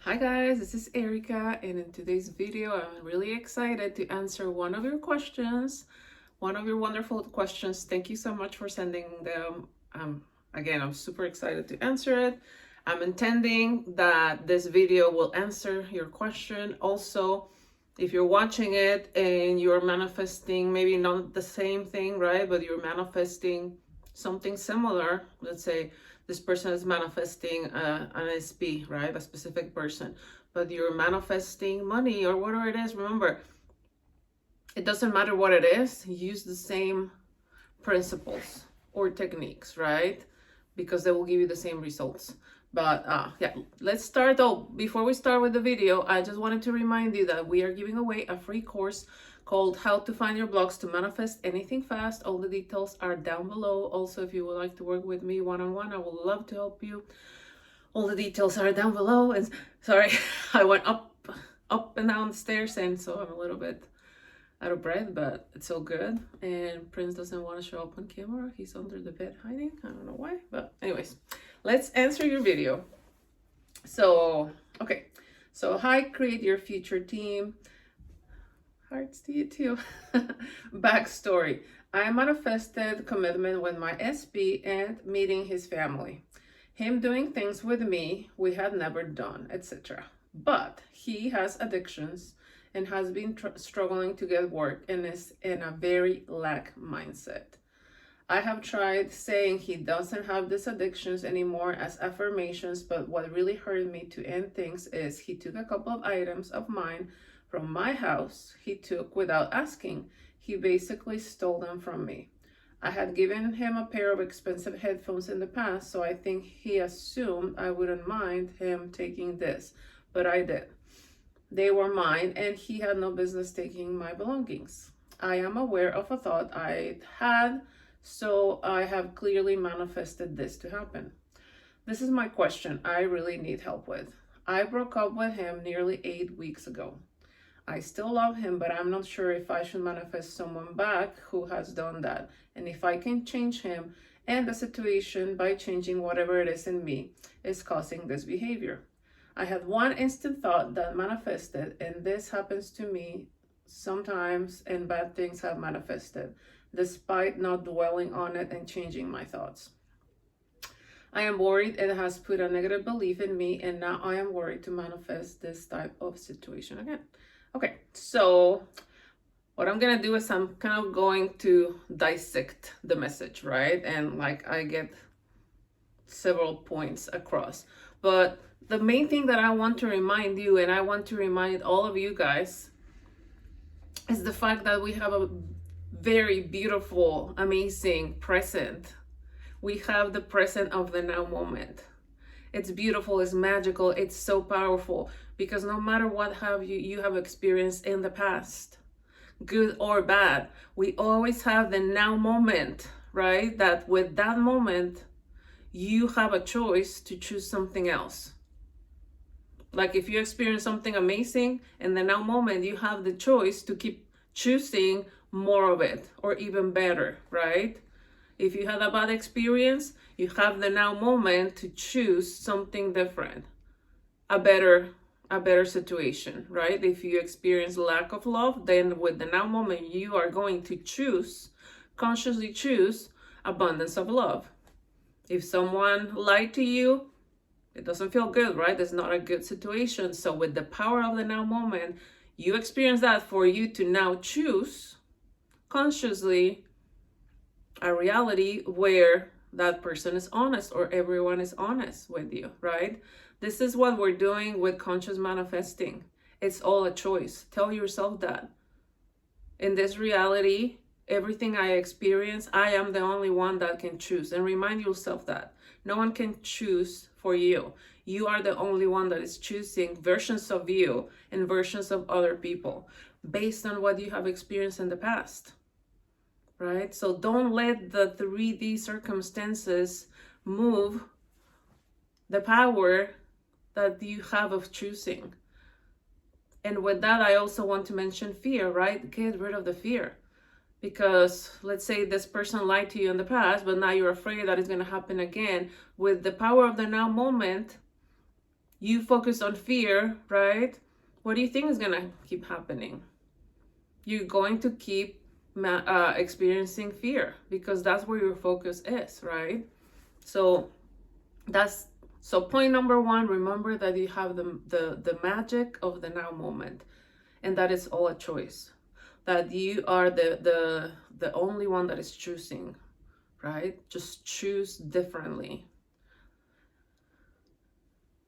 Hi guys, this is Erika, and in today's video I'm really excited to answer one of your questions, one of your wonderful questions. Thank you so much for sending them. Again, I'm super excited to answer it. I'm intending that this video will answer your question. Also, if you're watching it and you're manifesting maybe not the same thing, right, but you're manifesting something similar, let's say this person is manifesting an SB, right? A specific person, but you're manifesting money or whatever it is. Remember, it doesn't matter what it is, use the same principles or techniques, right? Because they will give you the same results. But yeah, let's start though. Before we start with the video, I just wanted to remind you that we are giving away a free course called How to Find Your Blocks to Manifest Anything Fast. All the details are down below. Also, if you would like to work with me one-on-one, I would love to help you. All the details are down below. And sorry, I went up and down the stairs, and so I'm a little bit out of breath, but it's all good. And Prince doesn't want to show up on camera. He's under the bed hiding. I don't know why, but anyways, let's answer your video. So, okay. So, hi, create your future team. Hearts to you too. Backstory. I manifested commitment with my SB and meeting his family. Him doing things with me we had never done, etc. But he has addictions and has been struggling to get work and is in a very lack mindset. I have tried saying he doesn't have these addictions anymore as affirmations, but what really hurt me to end things is he took a couple of items of mine from my house he took without asking. He basically stole them from me. I had given him a pair of expensive headphones in the past, so I think he assumed I wouldn't mind him taking this, but I did. They were mine, and he had no business taking my belongings. I am aware of a thought I had, so I have clearly manifested this to happen. This is my question I really need help with. I broke up with him nearly 8 weeks ago. I still love him, but I'm not sure if I should manifest someone back who has done that, and if I can change him and the situation by changing whatever it is in me is causing this behavior. I had one instant thought that manifested, and this happens to me sometimes, and bad things have manifested, despite not dwelling on it and changing my thoughts. I am worried it has put a negative belief in me, and now I am worried to manifest this type of situation again. Okay, so what I'm gonna do is I'm kind of going to dissect the message, right? And like I get several points across. But the main thing that I want to remind you, and I want to remind all of you guys, is the fact that we have a very beautiful, amazing present. We have the present of the now moment. It's beautiful, it's magical, it's so powerful, because no matter what you have experienced in the past, good or bad, we always have the now moment, right? That with that moment, you have a choice to choose something else. Like if you experience something amazing in the now moment, you have the choice to keep choosing more of it or even better, right? If you had a bad experience, you have the now moment to choose something different, a better situation, right? If you experience lack of love, then with the now moment, you are going to consciously choose abundance of love. If someone lied to you, it doesn't feel good, right? It's not a good situation. So with the power of the now moment, you experience that for you to now choose consciously a reality where that person is honest or everyone is honest with you, right? This is what we're doing with conscious manifesting. It's all a choice. Tell yourself that. In this reality, everything I experience, I am the only one that can choose. And remind yourself that. No one can choose for you. You are the only one that is choosing versions of you and versions of other people based on what you have experienced in the past. Right? So don't let the 3D circumstances move the power that you have of choosing. And with that, I also want to mention fear, right? Get rid of the fear. Because let's say this person lied to you in the past, but now you're afraid that it's going to happen again. With the power of the now moment, you focus on fear, right? What do you think is gonna keep happening? You're going to keep experiencing fear because that's where your focus is, right? So point number one, remember that you have the magic of the now moment, and that is all a choice. That you are the only one that is choosing, right? Just choose differently.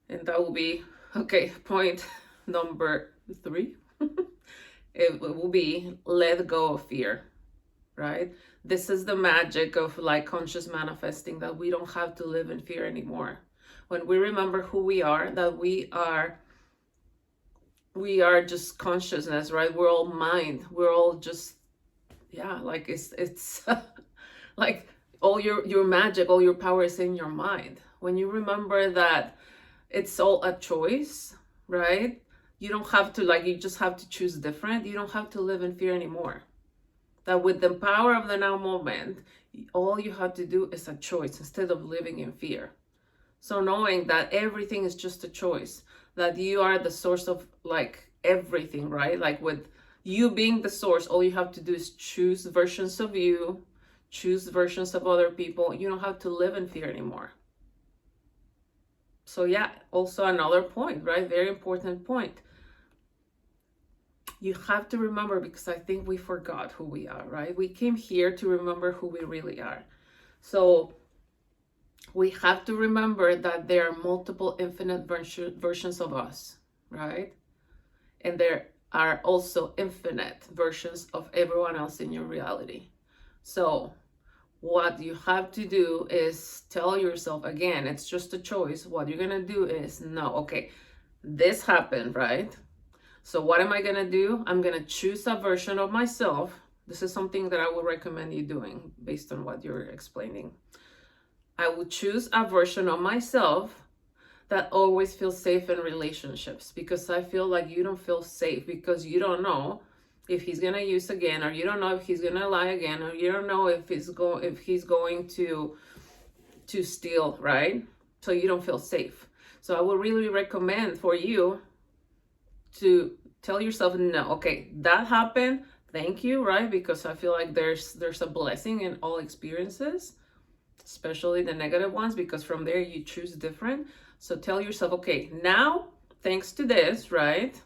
And that will be, okay, point number 3. It will be let go of fear, right? This is the magic of like conscious manifesting, that we don't have to live in fear anymore. When we remember who we are, that we are just consciousness, right? We're all mind. We're all just, yeah, like it's like all your magic, all your power is in your mind. When you remember that it's all a choice, right? You don't have to, like, you just have to choose different. You don't have to live in fear anymore. That with the power of the now moment, all you have to do is a choice instead of living in fear. So knowing that everything is just a choice, that you are the source of like everything, right? Like with you being the source, all you have to do is choose versions of you, choose versions of other people. You don't have to live in fear anymore. So yeah, also another point, right? Very important point. You have to remember, because I think we forgot who we are, right? We came here to remember who we really are. So we have to remember that there are multiple infinite versions of us, right? And there are also infinite versions of everyone else in your reality. So what you have to do is tell yourself, again, it's just a choice. What you're going to do is, no, okay, this happened, right? So what am I going to do? I'm going to choose a version of myself. This is something that I would recommend you doing based on what you're explaining. I will choose a version of myself that always feels safe in relationships, because I feel like you don't feel safe because you don't know if he's going to use again, or you don't know if he's going to lie again, or you don't know if he's going to steal, right? So you don't feel safe. So I would really recommend for you to tell yourself, no, okay, that happened, thank you, right? Because I feel like there's a blessing in all experiences, especially the negative ones, because from there you choose different. So tell yourself, okay, now thanks to this, right?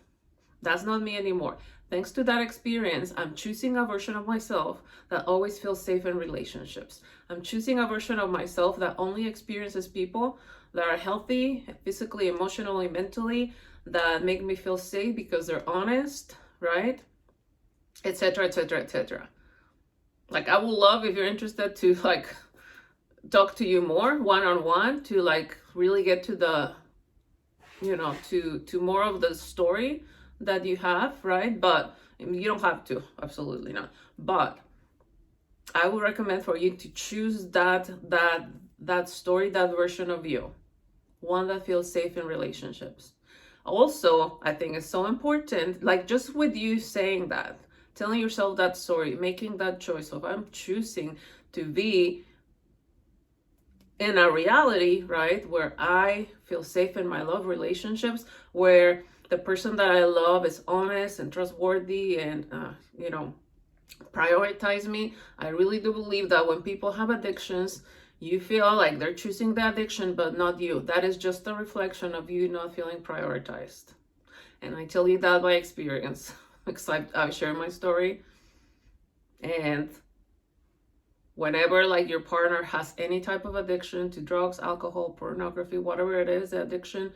That's not me anymore. Thanks to that experience, I'm choosing a version of myself that always feels safe in relationships. I'm choosing a version of myself that only experiences people that are healthy, physically, emotionally, mentally, that make me feel safe because they're honest, right? Etc., etc., etc. Like, I would love, if you're interested, to like talk to you more one-on-one, to like really get to the, you know, to more of the story that you have, right? But you don't have to, absolutely not. But I would recommend for you to choose that story, that version of you, one that feels safe in relationships. Also, I think it's so important, like just with you saying that, telling yourself that story, making that choice of, I'm choosing to be in a reality, right, where I feel safe in my love relationships, where the person that I love is honest and trustworthy and, you know, prioritize me. I really do believe that when people have addictions, you feel like they're choosing the addiction, but not you. That is just a reflection of you not feeling prioritized. And I tell you that by experience, because I share my story. And whenever like your partner has any type of addiction to drugs, alcohol, pornography, whatever it is, the addiction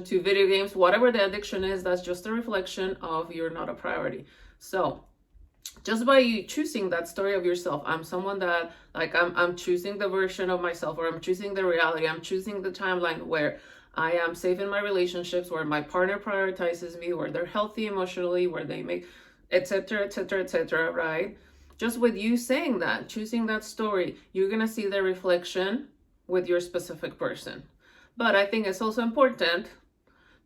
to video games, whatever the addiction is, that's just a reflection of you're not a priority. So just by you choosing that story of yourself, I'm someone that, like, I'm choosing the version of myself, or I'm choosing the reality, I'm choosing the timeline where I am safe in my relationships, where my partner prioritizes me, where they're healthy emotionally, where they make, etc., etc., etc., right? Just with you saying that, choosing that story, you're gonna see the reflection with your specific person. But I think it's also important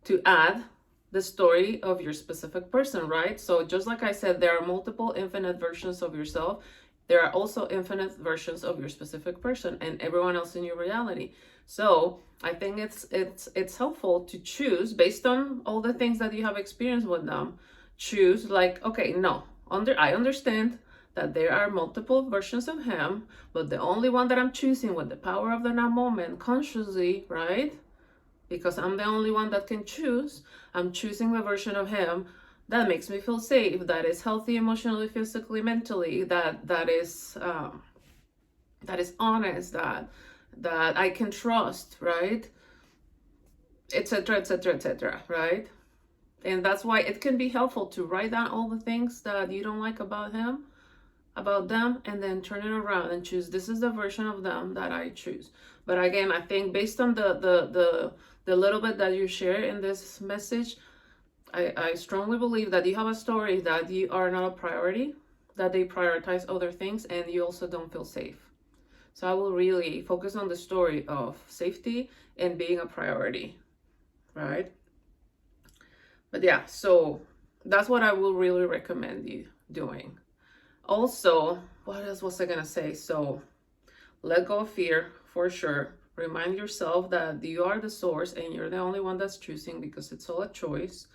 to add the story of your specific person, right? So just like I said, there are multiple infinite versions of yourself. There are also infinite versions of your specific person and everyone else in your reality. So I think it's helpful to choose based on all the things that you have experienced with them. Choose like, okay, no, I understand that there are multiple versions of him, but the only one that I'm choosing with the power of the now moment consciously, right? Because I'm the only one that can choose. I'm choosing the version of him that makes me feel safe, that is healthy emotionally, physically, mentally, that is honest, that I can trust, right? Etc., etc., etc., right? And that's why it can be helpful to write down all the things that you don't like about him, about them, and then turn it around and choose, this is the version of them that I choose. But again, I think based on the little bit that you share in this message, I strongly believe that you have a story that you are not a priority, that they prioritize other things, and you also don't feel safe. So I will really focus on the story of safety and being a priority, right? But yeah, so that's what I will really recommend you doing. Also, what else was I gonna say? So let go of fear for sure. Remind yourself that you are the source and you're the only one that's choosing, because it's all a choice.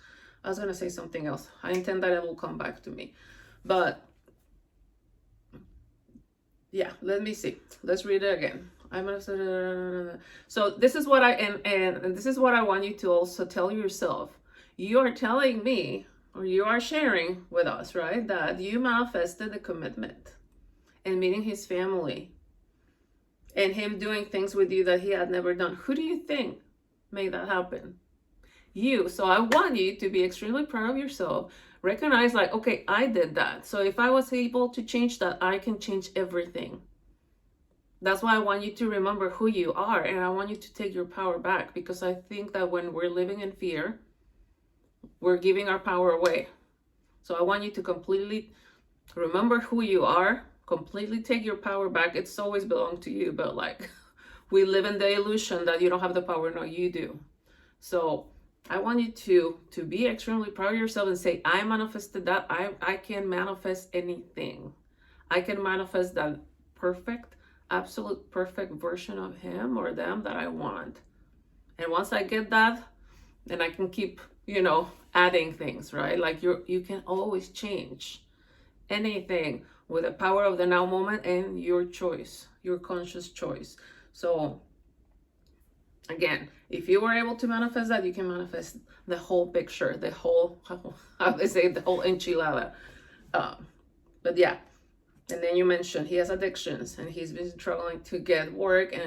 I was gonna say something else. I intend that it will come back to me. But yeah, let me see. Let's read it again. I'm gonna. So this is what and this is what I want you to also tell yourself. You are telling me, or you are sharing with us, right, that you manifested the commitment and meeting his family and him doing things with you that he had never done. Who do you think made that happen? You. So I want you to be extremely proud of yourself. Recognize like, okay, I did that. So if I was able to change that, I can change everything. That's why I want you to remember who you are, and I want you to take your power back, because I think that when we're living in fear, we're giving our power away. So I want you to completely remember who you are, completely take your power back. It's always belonged to you, but like we live in the illusion that you don't have the power. No, you do. So I want you to be extremely proud of yourself and say, I manifested that. I can manifest anything. I can manifest that perfect, absolute perfect version of him or them that I want. And once I get that, then I can keep, adding things, right? Like you can always change anything with the power of the now moment and your choice, your conscious choice. So again, if you were able to manifest that, you can manifest the whole picture, the whole, how they say, the whole enchilada. But yeah, and then you mentioned he has addictions and he's been struggling to get work, and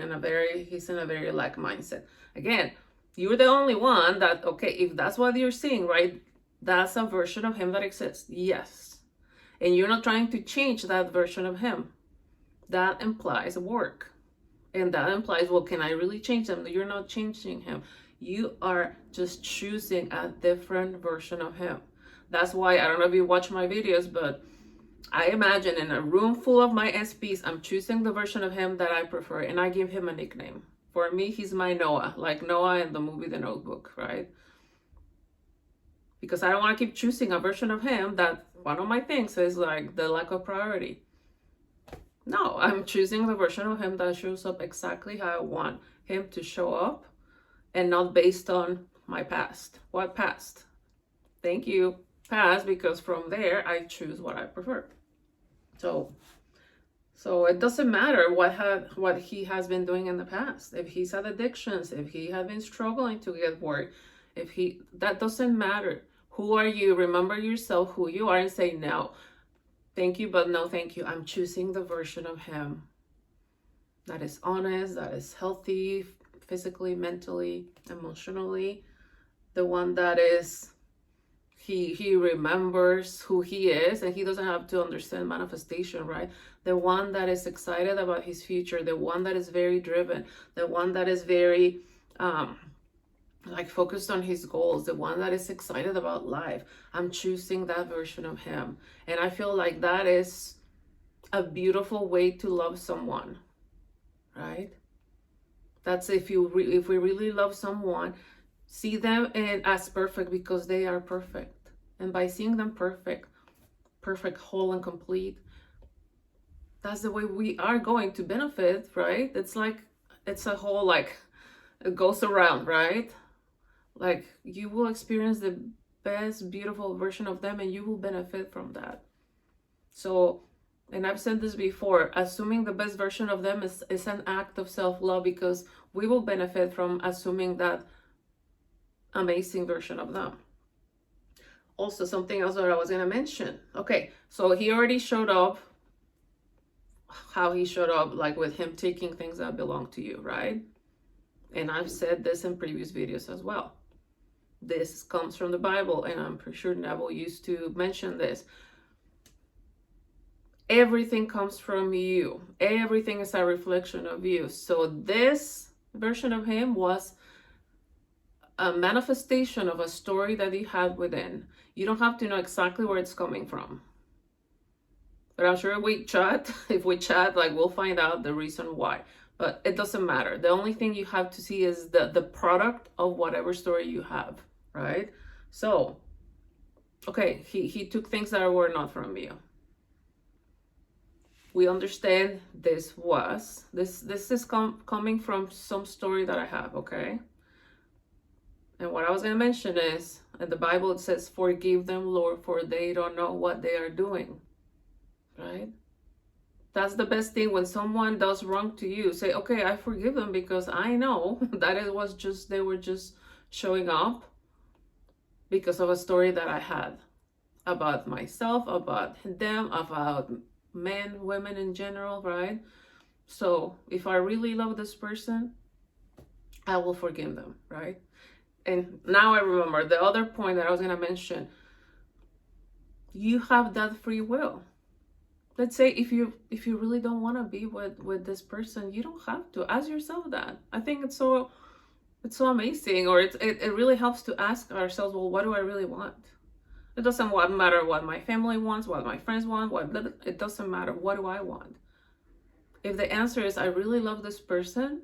he's in a very lack mindset. Again, you're the only one that, okay, if that's what you're seeing, right, that's a version of him that exists. Yes. And you're not trying to change that version of him. That implies work. And that implies, well, can I really change him? You're not changing him. You are just choosing a different version of him. That's why, I don't know if you watch my videos, but I imagine in a room full of my SPs, I'm choosing the version of him that I prefer, and I give him a nickname. For me, he's my Noah, like Noah in the movie The Notebook, right? Because I don't want to keep choosing a version of him that one of my things is like the lack of priority. No, I'm choosing the version of him that shows up exactly how I want him to show up, and not based on my past. What past? Thank you, past, because from there I choose what I prefer. So it doesn't matter what he has been doing in the past. If he's had addictions, if he had been struggling to get work, that doesn't matter. Who are you? Remember yourself, who you are, and say, no, thank you, but no thank you. I'm choosing the version of him that is honest, that is healthy, physically, mentally, emotionally. The one that is, he remembers who he is, and he doesn't have to understand manifestation, right? The one that is excited about his future, the one that is very driven, the one that is very focused on his goals, the one that is excited about life. I'm choosing that version of him. And I feel like that is a beautiful way to love someone, right? That's if we really love someone, see them as perfect because they are perfect. And by seeing them perfect, whole and complete, that's the way we are going to benefit, right? It's a whole it goes around, right? Like, you will experience the best, beautiful version of them, and you will benefit from that. So, and I've said this before, assuming the best version of them is an act of self-love, because we will benefit from assuming that amazing version of them. Also, something else that I was going to mention. Okay, so he already showed up, how he showed up, like with him taking things that belong to you, right? And I've said this in previous videos as well. This comes from the Bible, and I'm pretty sure Neville used to mention this. Everything comes from you. Everything is a reflection of you. So this version of him was a manifestation of a story that he had within. You don't have to know exactly where it's coming from. But I'm sure we chat, if we chat, like, we'll find out the reason why. But it doesn't matter. The only thing you have to see is the product of whatever story you have, right? So, okay, he took things that were not from you. We understand this is coming from some story that I have, okay? And what I was going to mention is, in the Bible it says, forgive them, Lord, for they don't know what they are doing, right? That's the best thing. When someone does wrong to you, say, okay, I forgive them, because I know that they were just showing up because of a story that I had about myself, about them, about men, women in general, right? So if I really love this person, I will forgive them, right? And now I remember the other point that I was going to mention. You have that free will. Let's say if you really don't want to be with this person, you don't have to. Ask yourself that. I think it's so amazing, or it really helps to ask ourselves, well, what do I really want? It doesn't matter what my family wants, what my friends want, it doesn't matter. What do I want? If the answer is, I really love this person,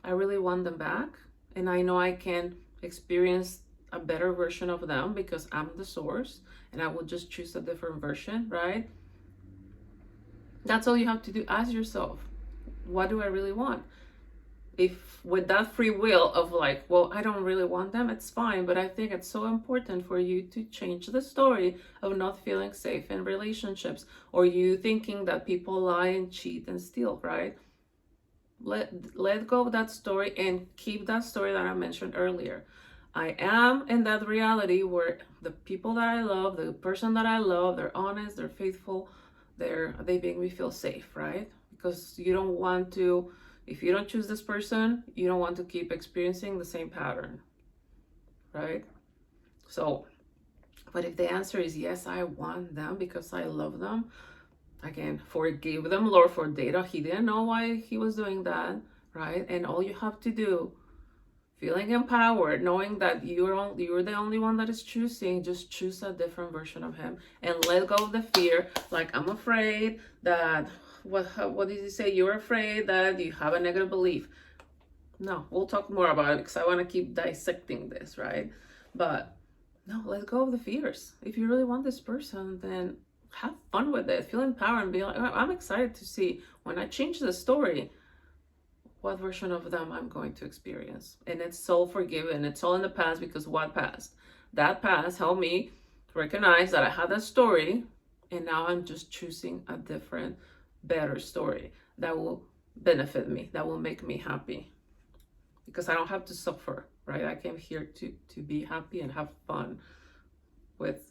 I really want them back, and I know I can experience a better version of them because I'm the source, and I will just choose a different version, right? That's all you have to do. Ask yourself, what do I really want? If with that free will of like, well, I don't really want them, it's fine, but I think it's so important for you to change the story of not feeling safe in relationships, or you thinking that people lie and cheat and steal, right? Let go of that story and keep that story that I mentioned earlier. I am in that reality where the people that I love, the person that I love, they're honest, they're faithful, they make me feel safe, right? Because you don't want to, if you don't choose this person, you don't want to keep experiencing the same pattern, right? So, but if the answer is yes, I want them because I love them, again, forgive them, Lord, for data. He didn't know why he was doing that, right? And all you have to do, feeling empowered, knowing that you're the only one that is choosing, just choose a different version of him and let go of the fear. Like, I'm afraid that, what did he say? You're afraid that you have a negative belief. No, we'll talk more about it because I want to keep dissecting this, right? But no, let go of the fears. If you really want this person, then have fun with it. Feel empowered and be like, I'm excited to see when I change the story, what version of them I'm going to experience. And it's all forgiven. It's all in the past, because what past? That past helped me recognize that I had that story, and now I'm just choosing a different, better story that will benefit me, that will make me happy, because I don't have to suffer, right? I came here to be happy and have fun with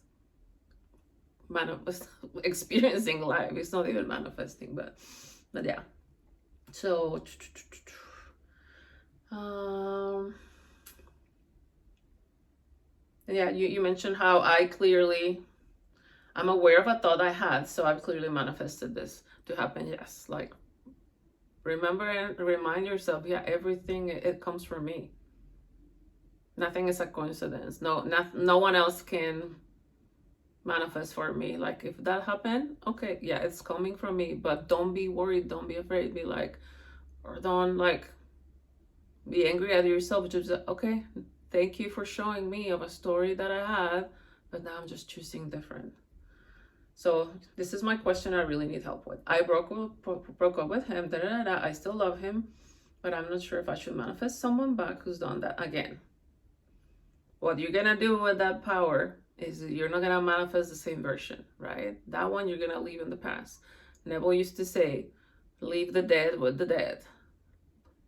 experiencing life. It's not even manifesting, but yeah. So yeah, you mentioned how I'm aware of a thought I had, so I've clearly manifested this to happen. Yes, like, remember and remind yourself, yeah, everything, it comes from me. Nothing is a coincidence. No one else can manifest for me. Like, if that happened, okay, yeah, it's coming from me. But don't be worried, don't be afraid, be like, or don't like be angry at yourself. Just okay, thank you for showing me of a story that I had, but now I'm just choosing different. So this is my question I really need help with. I broke up with him, I still love him, but I'm not sure if I should manifest someone back who's done that again. What you're gonna do with that power is you're not gonna manifest the same version, right? That one you're gonna leave in the past. Neville used to say, leave the dead with the dead.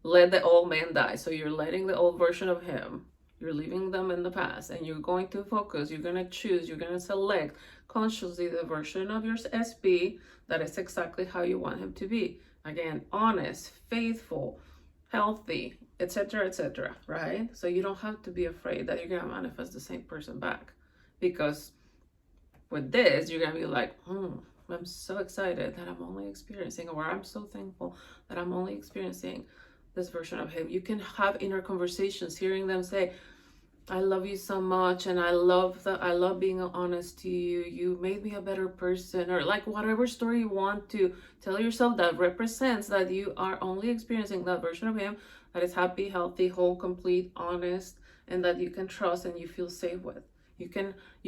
Let the old man die. So you're letting the old version of him, you're leaving them in the past, and you're going to focus, you're gonna choose, you're gonna select consciously the version of your SB that is exactly how you want him to be. Again, honest, faithful, healthy, etc., etc., right? So you don't have to be afraid that you're gonna manifest the same person back, because with this you're gonna be like, I'm so excited that I'm only experiencing, or I'm so thankful that I'm only experiencing this version of him. You can have inner conversations, hearing them say, I love you so much, and I love being honest to you. You made me a better person, or like whatever story you want to tell yourself that represents that you are only experiencing that version of him that is happy, healthy, whole, complete, honest, and that you can trust and you feel safe with. You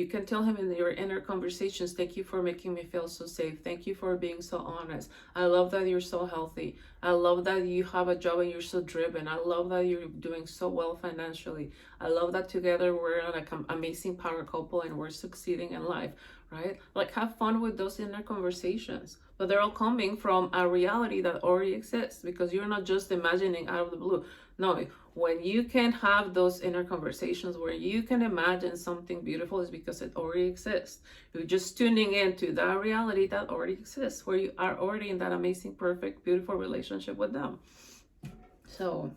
can tell him in your inner conversations, thank you for making me feel so safe. Thank you for being so honest. I love that you're so healthy. I love that you have a job and you're so driven. I love that you're doing so well financially. I love that together we're like an amazing power couple and we're succeeding in life, right? Like, have fun with those inner conversations. But they're all coming from a reality that already exists, because you're not just imagining out of the blue. No, when you can have those inner conversations where you can imagine something beautiful, is because it already exists. You're just tuning into that reality that already exists, where you are already in that amazing, perfect, beautiful relationship with them. So,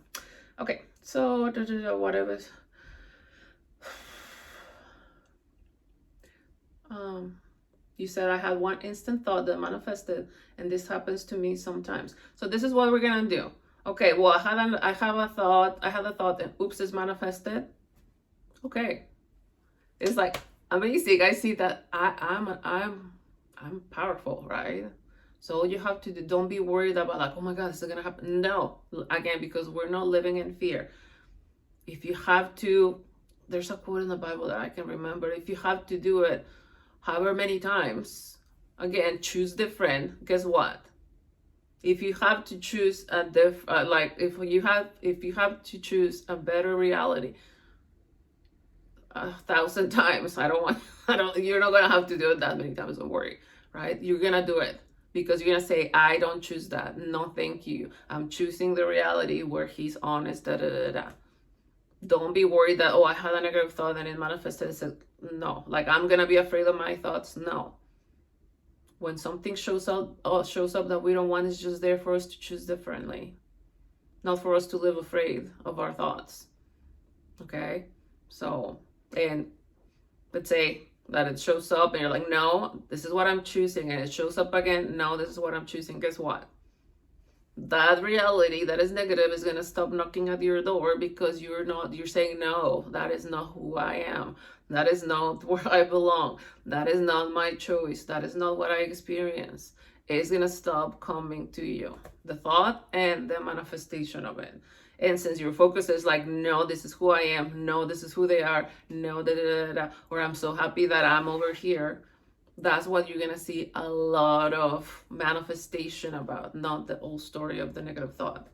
okay. So, whatever. You said I had one instant thought that manifested, and this happens to me sometimes. So this is what we're gonna do. Okay, well, I have a thought, and oops, it's manifested. Okay, it's like amazing. I see that I'm powerful, right? So all you have to do, don't be worried about like, oh my God, this is gonna happen. No, again, because we're not living in fear. If you have to, there's a quote in the Bible that I can remember. If you have to do it however many times, again, choose different. Guess what? If you have to choose a if you have to choose a better reality 1,000 times, you're not gonna have to do it that many times. Don't worry, right? You're gonna do it, because you're gonna say, I don't choose that. No, thank you. I'm choosing the reality where he's honest. Don't be worried that, oh, I had a negative thought and it manifested. No, like I'm gonna be afraid of my thoughts. No. When something shows up that we don't want, is just there for us to choose differently, not for us to live afraid of our thoughts. Okay, so, and let's say that it shows up and you're like, no, this is what I'm choosing, and it shows up again, no, this is what I'm choosing. Guess what? That reality that is negative is going to stop knocking at your door, because you're saying, no, that is not who I am. That is not where I belong. That is not my choice. That is not what I experience. It's going to stop coming to you, the thought and the manifestation of it. And since your focus is like, no, this is who I am. No, this is who they are. No, or I'm so happy that I'm over here. That's what you're going to see a lot of manifestation about, not the old story of the negative thought.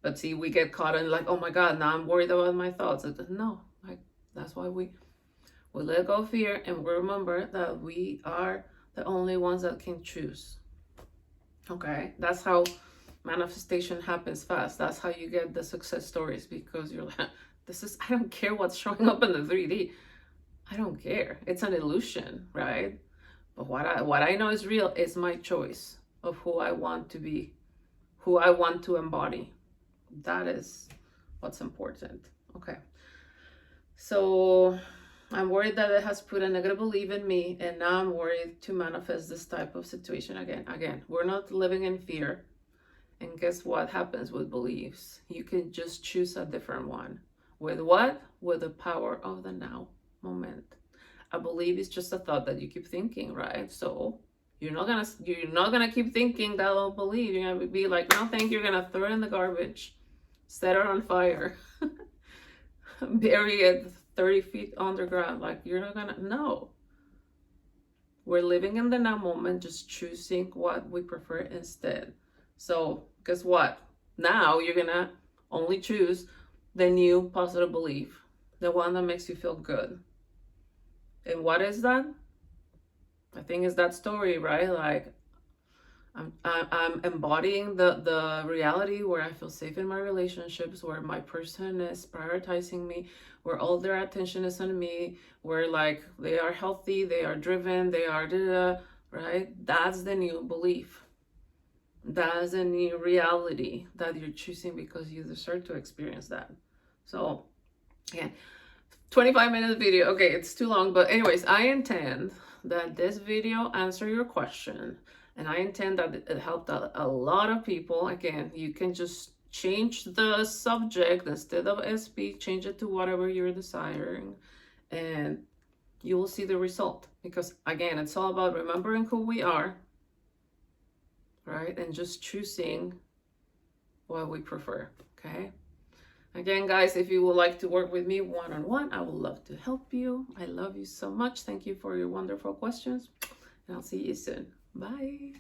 But see, we get caught in like, oh my God, now I'm worried about my thoughts. No, like, that's why we let go of fear, and we remember that we are the only ones that can choose. Okay, that's how manifestation happens fast. That's how you get the success stories, because you're like, I don't care what's showing up in the 3D. I don't care. It's an illusion, right? But what I know is real is my choice of who I want to be, who I want to embody. That is what's important. Okay. So I'm worried that it has put a negative belief in me, and now I'm worried to manifest this type of situation again. Again, we're not living in fear. And guess what happens with beliefs? You can just choose a different one. With what? With the power of the now moment. A belief is just a thought that you keep thinking, right? So you're not gonna keep thinking that old belief. You're gonna be like, no, thank you. You're gonna throw it in the garbage, set it on fire, bury it 30 feet underground. Like, you're not gonna. No. We're living in the now moment, just choosing what we prefer instead. So guess what? Now you're gonna only choose the new positive belief, the one that makes you feel good. And what is that? I think it's that story, right? Like I'm embodying the reality where I feel safe in my relationships, where my person is prioritizing me, where all their attention is on me, where like they are healthy, they are driven, they are right? That's the new belief. That's a new reality that you're choosing because you deserve to experience that. So, yeah, 25-minute video. Okay, it's too long, but anyways, I intend that this video answer your question, and I intend that it helped a lot of people. Again, you can just change the subject instead of SP, change it to whatever you're desiring, and you will see the result. Because again, it's all about remembering who we are, right? And just choosing what we prefer, okay? Again, guys, if you would like to work with me one-on-one, I would love to help you. I love you so much. Thank you for your wonderful questions, and I'll see you soon. Bye.